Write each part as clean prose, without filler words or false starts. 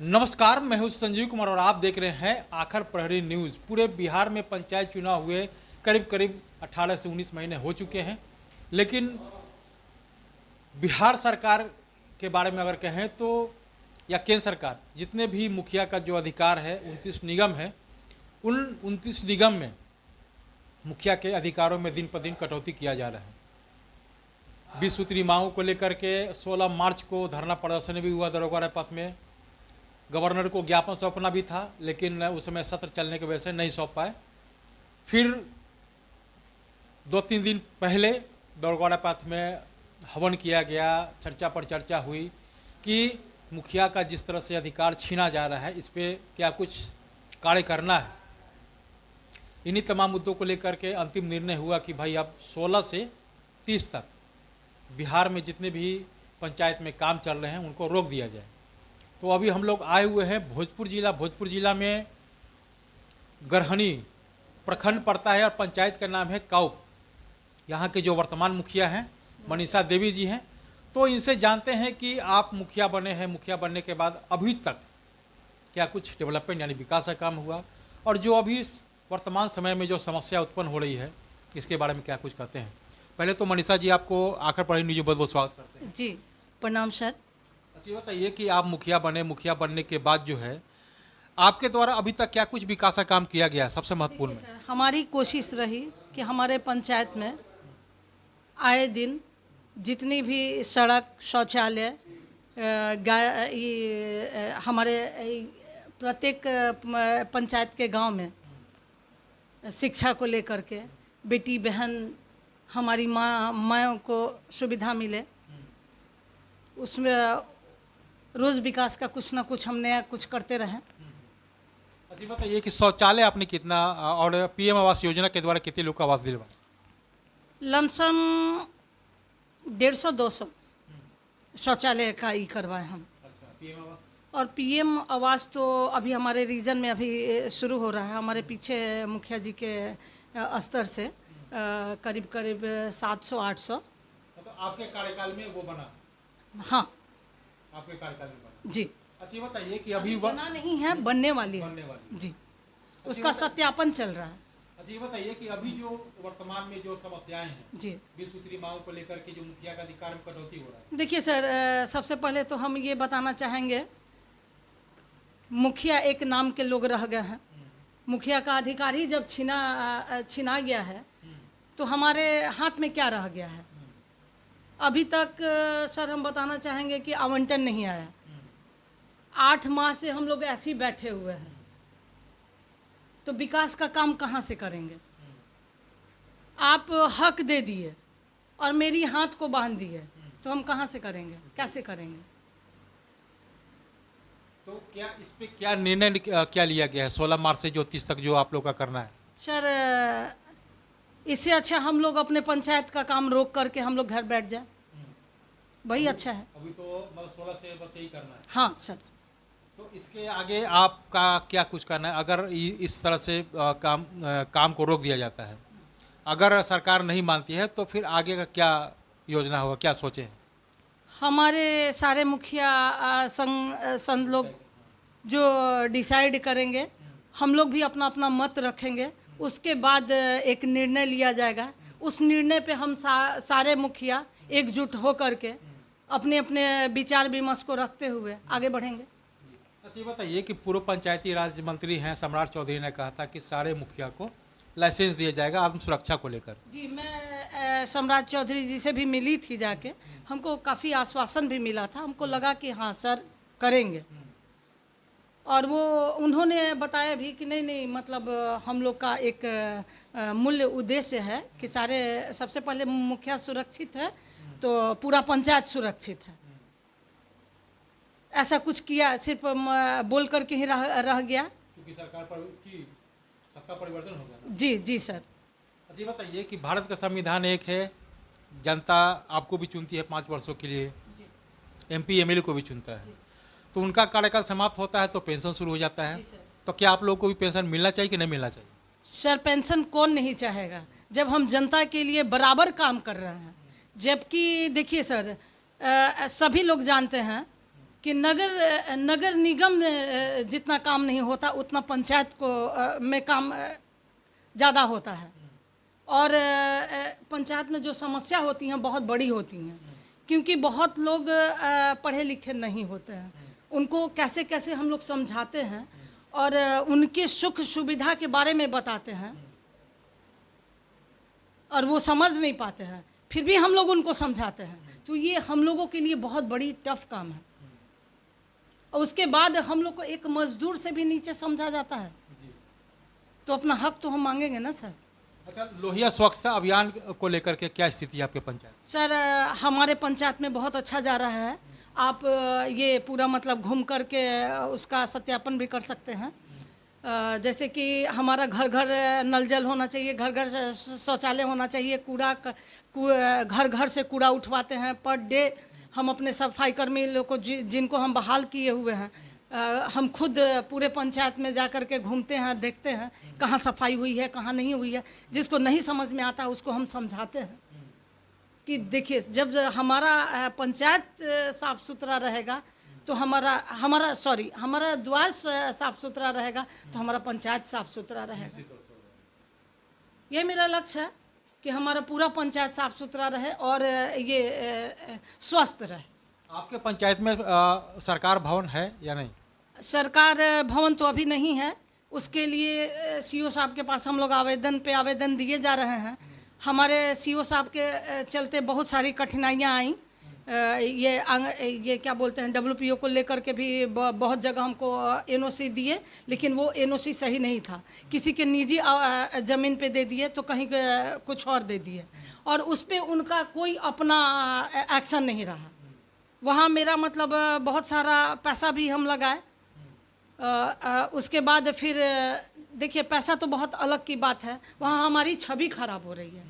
नमस्कार, मैं हूं संजीव कुमार और आप देख रहे हैं आखिर प्रहरी न्यूज़। पूरे बिहार में पंचायत चुनाव हुए करीब करीब 18 से 19 महीने हो चुके हैं, लेकिन बिहार सरकार के बारे में अगर कहें तो या केंद्र सरकार, जितने भी मुखिया का जो अधिकार है 29 निगम है, उन 29 निगम में मुखिया के अधिकारों में दिन पर दिन कटौती किया जा रहा है। 20 सूत्री मांगों को लेकर के 16 मार्च को धरना प्रदर्शन भी हुआ दरोगा रायपथ में। गवर्नर को ज्ञापन सौंपना भी था, लेकिन उस समय सत्र चलने की वजह से नहीं सौंप पाए। फिर 2-3 दिन पहले दरोगा रायपथ में हवन किया गया, चर्चा पर चर्चा हुई कि मुखिया का जिस तरह से अधिकार छीना जा रहा है, इस पर क्या कुछ कार्य करना है। इन्हीं तमाम मुद्दों को लेकर के अंतिम निर्णय हुआ कि भाई अब 16 से 30 तक बिहार में जितने भी पंचायत में काम चल रहे हैं उनको रोक दिया जाए। तो अभी हम लोग आए हुए हैं भोजपुर जिला में गरहनी प्रखंड पड़ता है और पंचायत का नाम है काउप। यहाँ के जो वर्तमान मुखिया हैं मनीषा देवी जी हैं। तो इनसे जानते हैं कि आप मुखिया बने हैं, मुखिया बनने के बाद अभी तक क्या कुछ डेवलपमेंट यानी विकास का काम हुआ, और जो अभी वर्तमान समय में जो समस्या उत्पन्न हो रही है इसके बारे में क्या कुछ कहते हैं। पहले तो मनीषा जी, आपको आखिर प्रहरी न्यूज़ में बहुत बहुत स्वागत करते हैं। जी प्रणाम सर। अच्छा, बताइए कि आप मुखिया बने, मुखिया बनने के बाद जो है आपके द्वारा अभी तक क्या कुछ विकास का काम किया गया है सबसे महत्वपूर्ण में? हमारी कोशिश रही कि हमारे पंचायत में आए दिन जितनी भी सड़क, शौचालय, हमारे प्रत्येक पंचायत के गांव में शिक्षा को लेकर के बेटी बहन हमारी माँ को सुविधा मिले, उसमें रोज़ विकास का कुछ ना कुछ हम नया कुछ करते रहें। अच्छा, बताइए कि शौचालय आपने कितना और पीएम आवास योजना के द्वारा कितने लोग को आवास दिलवा? लमसम 150-200 शौचालय का ही करवाए हम। अच्छा, पीएम आवास? और पीएम आवास तो अभी हमारे रीजन में अभी शुरू हो रहा है। हमारे पीछे मुखिया जी के स्तर से करीब करीब 700-800। तो आपके कार्यकाल में वो बना? हाँ, आपके कार्यकाल में बना जी। अच्छा, बताइए कि अभी बना नहीं है, बनने वाली है। बनने वाली जी, उसका सत्यापन चल रहा है। अच्छा, ये बताइए कि अभी जो वर्तमान में जो समस्याएं हैं जी, 20 सूत्री मांगों को लेकर के जो मुखिया का अधिकार में कटौती हो रहा है। देखिए सर, सबसे पहले तो हम ये बताना चाहेंगे, मुखिया एक नाम के लोग रह गए हैं। मुखिया का अधिकार ही जब छीना गया है तो हमारे हाथ में क्या रह गया है। अभी तक सर हम बताना चाहेंगे कि आवंटन नहीं आया। 8 माह से हम लोग ऐसे ही बैठे हुए हैं, तो विकास का काम कहाँ से करेंगे। आप हक दे दिए और मेरी हाथ को बांध दिए, तो हम कहाँ से करेंगे, कैसे करेंगे। तो क्या इस पे क्या निर्णय क्या लिया गया है 16 मार्च से जो 30 तक जो आप लोग का करना है? सर, इससे अच्छा हम लोग अपने पंचायत का काम रोक करके हम लोग घर बैठ जाए, वही अच्छा है। अभी तो मतलब 16 से बस यही करना है। हाँ सर। तो इसके आगे आपका क्या कुछ करना है अगर इस तरह से काम को रोक दिया जाता है? अगर सरकार नहीं मानती है तो फिर आगे का क्या योजना होगा, क्या सोचे हैं? हमारे सारे मुखिया संघ लोग जो डिसाइड करेंगे, हम लोग भी अपना अपना मत रखेंगे, उसके बाद एक निर्णय लिया जाएगा। उस निर्णय पे हम सारे मुखिया एकजुट हो करके अपने अपने विचार विमर्श को रखते हुए आगे बढ़ेंगे। अच्छा, ये बताइए कि पूर्व पंचायती राज मंत्री हैं सम्राट चौधरी ने कहा था कि सारे मुखिया को लाइसेंस दिया जाएगा आत्म सुरक्षा को लेकर। जी, मैं सम्राट चौधरी जी से भी मिली थी जाके, हमको काफ़ी आश्वासन भी मिला था। हमको लगा कि हाँ सर करेंगे, और वो उन्होंने बताया भी कि नहीं मतलब हम लोग का एक मूल्य उद्देश्य है कि सारे, सबसे पहले मुखिया सुरक्षित है तो पूरा पंचायत सुरक्षित है। ऐसा कुछ किया, सिर्फ बोल कर के ही रह गया, क्योंकि सरकार पर सत्ता परिवर्तन हो गया। जी जी सर। अच्छा, बताइए कि भारत का संविधान एक है, जनता आपको भी चुनती है 5 वर्षों के लिए, MP MLA को भी चुनता है, तो उनका कार्यकाल समाप्त होता है तो पेंशन शुरू हो जाता है। तो क्या आप लोगों को भी पेंशन मिलना चाहिए कि नहीं मिलना चाहिए? सर, पेंशन कौन नहीं चाहेगा जब हम जनता के लिए बराबर काम कर रहे हैं। जबकि देखिए सर, सभी लोग जानते हैं कि नगर निगम में जितना काम नहीं होता उतना पंचायत को में काम ज़्यादा होता है। और पंचायत में जो समस्या होती हैं बहुत बड़ी होती हैं, क्योंकि बहुत लोग पढ़े लिखे नहीं होते हैं। उनको कैसे कैसे हम लोग समझाते हैं और उनके सुख सुविधा के बारे में बताते हैं और वो समझ नहीं पाते हैं, फिर भी हम लोग उनको समझाते हैं। तो ये हम लोगों के लिए बहुत बड़ी टफ काम है। और उसके बाद हम लोग को एक मजदूर से भी नीचे समझा जाता है, तो अपना हक तो हम मांगेंगे ना सर। अच्छा, लोहिया स्वच्छता अभियान को लेकर के क्या स्थिति है आपके पंचायत? सर हमारे पंचायत में बहुत अच्छा जा रहा है। आप ये पूरा मतलब घूम करके उसका सत्यापन भी कर सकते हैं। जैसे कि हमारा घर घर नल जल होना चाहिए, घर घर शौचालय होना चाहिए, घर घर से कूड़ा उठवाते हैं। पर डे हम अपने सफाई कर्मी लोग को जिनको हम बहाल किए हुए हैं, हम खुद पूरे पंचायत में जा कर के घूमते हैं, देखते हैं कहाँ सफाई हुई है कहाँ नहीं हुई है। जिसको नहीं समझ में आता उसको हम समझाते हैं कि देखिए जब हमारा पंचायत साफ सुथरा रहेगा तो हमारा द्वार साफ सुथरा रहेगा तो हमारा पंचायत साफ सुथरा रहेगा। ये मेरा लक्ष्य है कि हमारा पूरा पंचायत साफ सुथरा रहे और ये स्वस्थ रहे। आपके पंचायत में सरकार भवन है या नहीं? सरकार भवन तो अभी नहीं है। उसके लिए सीओ साहब के पास हम लोग आवेदन दिए जा रहे हैं। हमारे सीओ साहब के चलते बहुत सारी कठिनाइयाँ आई। ये क्या बोलते हैं, WPO को लेकर के भी बहुत जगह हमको NOC दिए, लेकिन वो NOC सही नहीं था। किसी के निजी ज़मीन पे दे दिए तो कहीं कुछ और दे दिए और उस पर उनका कोई अपना एक्शन नहीं रहा। वहाँ मेरा मतलब बहुत सारा पैसा भी हम लगाए। उसके बाद फिर देखिए पैसा तो बहुत अलग की बात है, वहाँ हमारी छवि खराब हो रही है।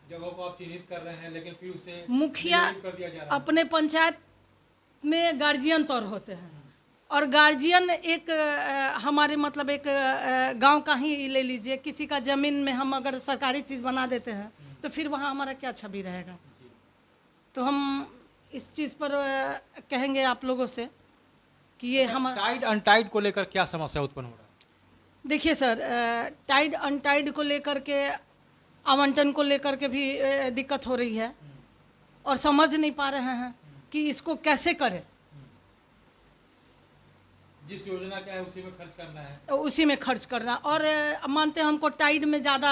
जगहों को आप चिन्हित कर रहे हैं लेकिन फिर उसे मुखिया कर दिया जा रहा है। अपने पंचायत में गार्जियन तौर होते हैं और गार्जियन एक हमारे मतलब एक गांव का ही ले लीजिए, किसी का ज़मीन में हम अगर सरकारी चीज़ बना देते हैं तो फिर वहाँ हमारा क्या छवि रहेगा। तो हम इस चीज़ पर कहेंगे आप लोगों से कि ये हमारा टाइड अनटाइड को लेकर क्या समस्या उत्पन्न हो रहा है? देखिए सर, टाइड अनटाइड को लेकर के, आवंटन को लेकर के भी दिक्कत हो रही है और समझ नहीं पा रहे हैं कि इसको कैसे करें। जिस योजना का है उसी में खर्च करना है, उसी में खर्च करना। और मानते हैं हमको टाइड में ज़्यादा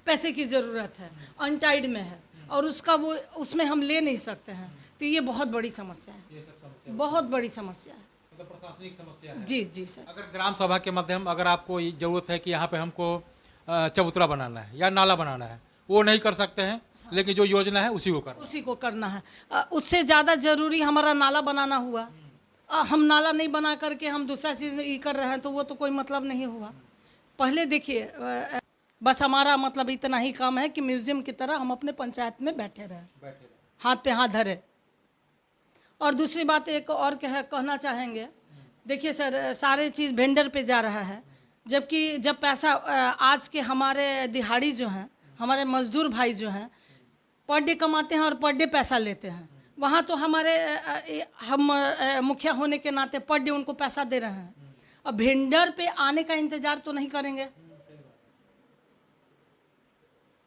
पैसे की ज़रूरत है, अनटाइड में है और उसमें हम ले नहीं सकते हैं। तो ये बहुत बड़ी समस्या है, ये सब समस्या बहुत बड़ी समस्या है। मतलब प्रशासनिक समस्या है। जी सर। अगर ग्राम सभा के माध्यम अगर आपको ये जरूरत है कि यहाँ पे हमको चबूतरा बनाना है या नाला बनाना है, वो नहीं कर सकते हैं, लेकिन जो योजना है उसी को करना है। उससे ज़्यादा ज़रूरी हमारा नाला बनाना हुआ। हम नाला नहीं बना करके हम दूसरा चीज़ में कर रहे हैं तो वो तो कोई मतलब नहीं हुआ। पहले देखिए बस हमारा मतलब इतना ही काम है कि म्यूजियम की तरह हम अपने पंचायत में बैठे रहे, हाथ पे हाथ धरे। और दूसरी बात एक और कहना चाहेंगे, देखिए सर सारे चीज़ वेंडर पे जा रहा है, जबकि जब पैसा आज के हमारे दिहाड़ी जो हैं, हमारे मजदूर भाई जो हैं पर डे कमाते हैं और पर डे पैसा लेते हैं। वहाँ तो हम मुखिया होने के नाते पर डे उनको पैसा दे रहे हैं। अब वेंडर पे आने का इंतज़ार तो नहीं करेंगे।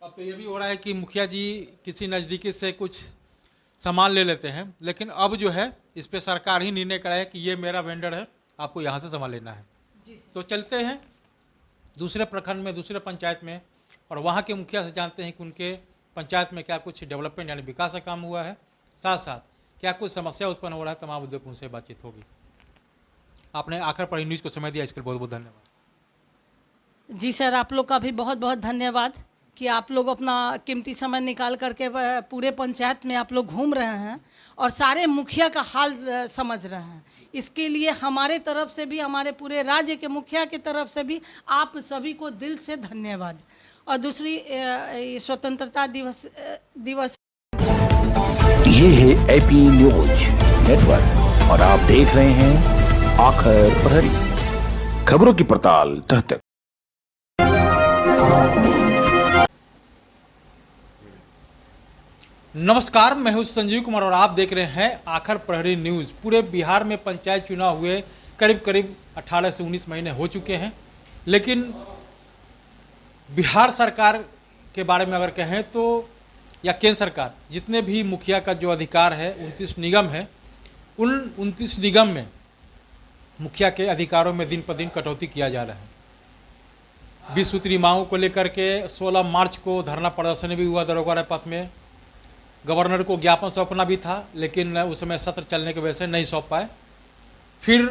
अब तो ये भी हो रहा है कि मुखिया जी किसी नज़दीकी से कुछ सामान ले लेते हैं, लेकिन अब जो है इस पे सरकार ही निर्णय करा है कि ये मेरा वेंडर है, आपको यहाँ से सामान लेना है। तो चलते हैं दूसरे प्रखंड में, दूसरे पंचायत में, और वहाँ के मुखिया से जानते हैं कि उनके पंचायत में क्या कुछ डेवलपमेंट यानी विकास का काम हुआ है, साथ साथ क्या कुछ समस्या उत्पन्न हो रहा है। तमाम मुद्दों पर उनसे बातचीत होगी। आपने आखिर पर न्यूज़ को समय दिया, इसके लिए बहुत बहुत धन्यवाद। जी सर, आप लोग का भी बहुत बहुत धन्यवाद कि आप लोग अपना कीमती समय निकाल करके पूरे पंचायत में आप लोग घूम रहे हैं और सारे मुखिया का हाल समझ रहे हैं। इसके लिए हमारे तरफ से भी, हमारे पूरे राज्य के मुखिया की तरफ से भी आप सभी को दिल से धन्यवाद। और दूसरी स्वतंत्रता दिवस ये है एपी न्यूज नेटवर्क और आप देख रहे हैं आखिर प्रहरी, खबरों की पड़ताल तह तक। नमस्कार, मैं हूं संजीव कुमार और आप देख रहे हैं आखिर प्रहरी न्यूज़। पूरे बिहार में पंचायत चुनाव हुए करीब 18 से 19 महीने हो चुके हैं, लेकिन बिहार सरकार के बारे में अगर कहें तो या केंद्र सरकार, जितने भी मुखिया का जो अधिकार है 29 निगम है, उन 29 निगम में मुखिया के अधिकारों में दिन पर दिन कटौती किया जा रहा है। 20 सूत्री मांगों को लेकर के 16 मार्च को धरना प्रदर्शन भी हुआ दरोगा रायपथ में। गवर्नर को ज्ञापन सौंपना भी था, लेकिन उस समय सत्र चलने की वजह से नहीं सौंप पाए। फिर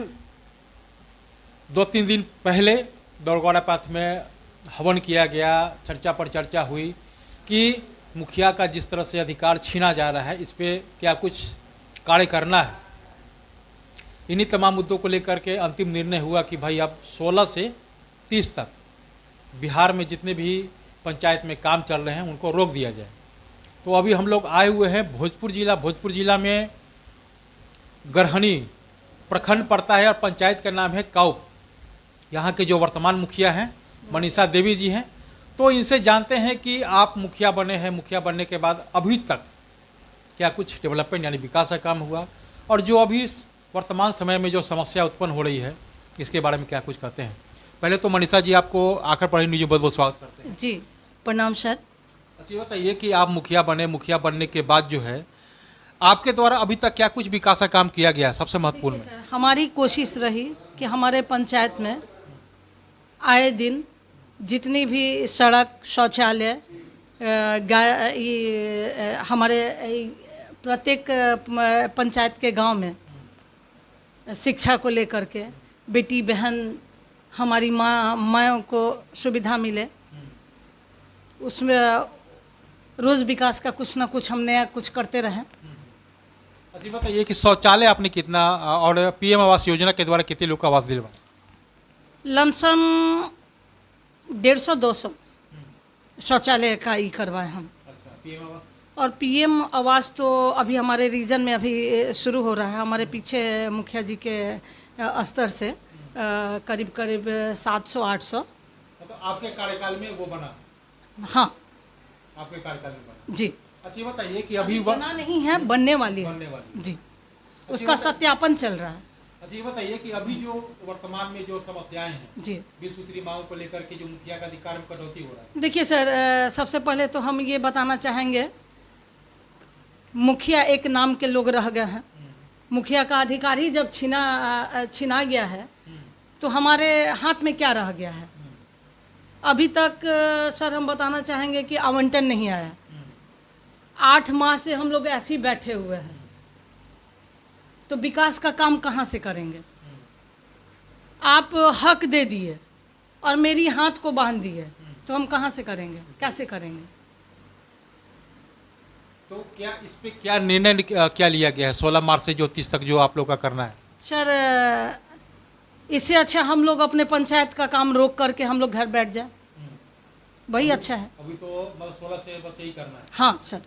2-3 दिन पहले दरोगा रायपथ में हवन किया गया, चर्चा पर चर्चा हुई कि मुखिया का जिस तरह से अधिकार छीना जा रहा है, इस पर क्या कुछ कार्य करना है। इन्हीं तमाम मुद्दों को लेकर के अंतिम निर्णय हुआ कि भाई अब 16 से 30 तक बिहार में जितने भी पंचायत में काम चल रहे हैं उनको रोक दिया जाए। तो अभी हम लोग आए हुए हैं भोजपुर जिला में गरहनी प्रखंड पड़ता है और पंचायत का नाम है काउप। यहाँ के जो वर्तमान मुखिया हैं मनीषा देवी जी हैं। तो इनसे जानते हैं कि आप मुखिया बने हैं, मुखिया बनने के बाद अभी तक क्या कुछ डेवलपमेंट यानी विकास का काम हुआ, और जो अभी वर्तमान समय में जो समस्या उत्पन्न हो रही है इसके बारे में क्या कुछ कहते हैं। पहले तो मनीषा जी, आपको आखिर प्रहरी न्यूज़ में बहुत बहुत स्वागत करते हैं। जी प्रणाम सर। अच्छा, बताइए कि आप मुखिया बने, मुखिया बनने के बाद जो है आपके द्वारा अभी तक क्या कुछ विकास का काम किया गया है, सबसे महत्वपूर्ण में? हमारी कोशिश रही कि हमारे पंचायत में आए दिन जितनी भी सड़क, शौचालय, हमारे प्रत्येक पंचायत के गांव में शिक्षा को लेकर के बेटी बहन हमारी माँ को सुविधा मिले, उसमें रोज़ विकास का कुछ ना कुछ हमने कुछ करते रहें। अच्छा, बताइए कि शौचालय आपने कितना और पीएम आवास योजना के द्वारा कितने लोग को आवास दिलवाए? लमसम 150-200 शौचालय का ही करवाए हम। अच्छा, पीएम आवास? और पीएम आवास तो अभी हमारे रीजन में अभी शुरू हो रहा है। हमारे पीछे मुखिया जी के स्तर से करीब 700-800। तो आपके कार्यकाल में वो बना? हाँ, आपके कार्यकाल में बना जी। अच्छा, बताइए कि अभी बना नहीं है, बनने वाली है जी। उसका सत्यापन चल रहा है। अच्छा, ये बताइए कि अभी जो वर्तमान में जो समस्याएं हैं जी, 20 सूत्री मांगों को लेकर के जो मुखिया का अधिकार में कटौती हो रहा है। देखिए सर, सबसे पहले तो हम ये बताना चाहेंगे, मुखिया एक नाम के लोग रह गए हैं। मुखिया का अधिकार ही जब छीना गया है तो हमारे हाथ में क्या रह गया है। अभी तक सर हम बताना चाहेंगे कि आवंटन नहीं आया। 8 माह से हम लोग ऐसे ही बैठे हुए हैं, तो विकास का काम कहाँ से करेंगे। आप हक दे दिए और मेरी हाथ को बांध दिए, तो हम कहाँ से करेंगे, कैसे करेंगे। तो क्या इस पे क्या निर्णय क्या लिया गया है 16 मार्च से जो 30 तक जो आप लोग का करना है? सर, इससे अच्छा हम लोग अपने पंचायत का काम रोक करके हम लोग घर बैठ जाए, वही अच्छा है। अभी तो मतलब 16 से बस यही करना है। हाँ सर।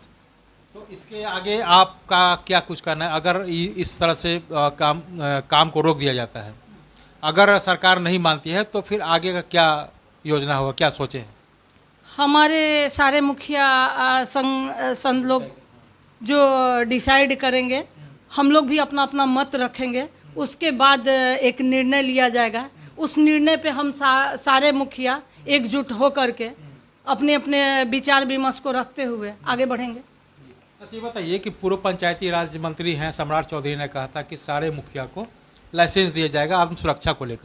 तो इसके आगे आपका क्या कुछ करना है अगर इस तरह से काम को रोक दिया जाता है? अगर सरकार नहीं मानती है तो फिर आगे का क्या योजना होगा, क्या सोचे हैं? हमारे सारे मुखिया संघ लोग जो डिसाइड करेंगे, हम लोग भी अपना अपना मत रखेंगे। उसके बाद एक निर्णय लिया जाएगा। उस निर्णय पे हम सारे मुखिया एकजुट हो करके अपने अपने विचार विमर्श को रखते हुए आगे बढ़ेंगे। अच्छा, ये बताइए कि पूर्व पंचायती राज मंत्री हैं सम्राट चौधरी ने कहा था कि सारे मुखिया को लाइसेंस दिया जाएगा आत्म सुरक्षा को लेकर।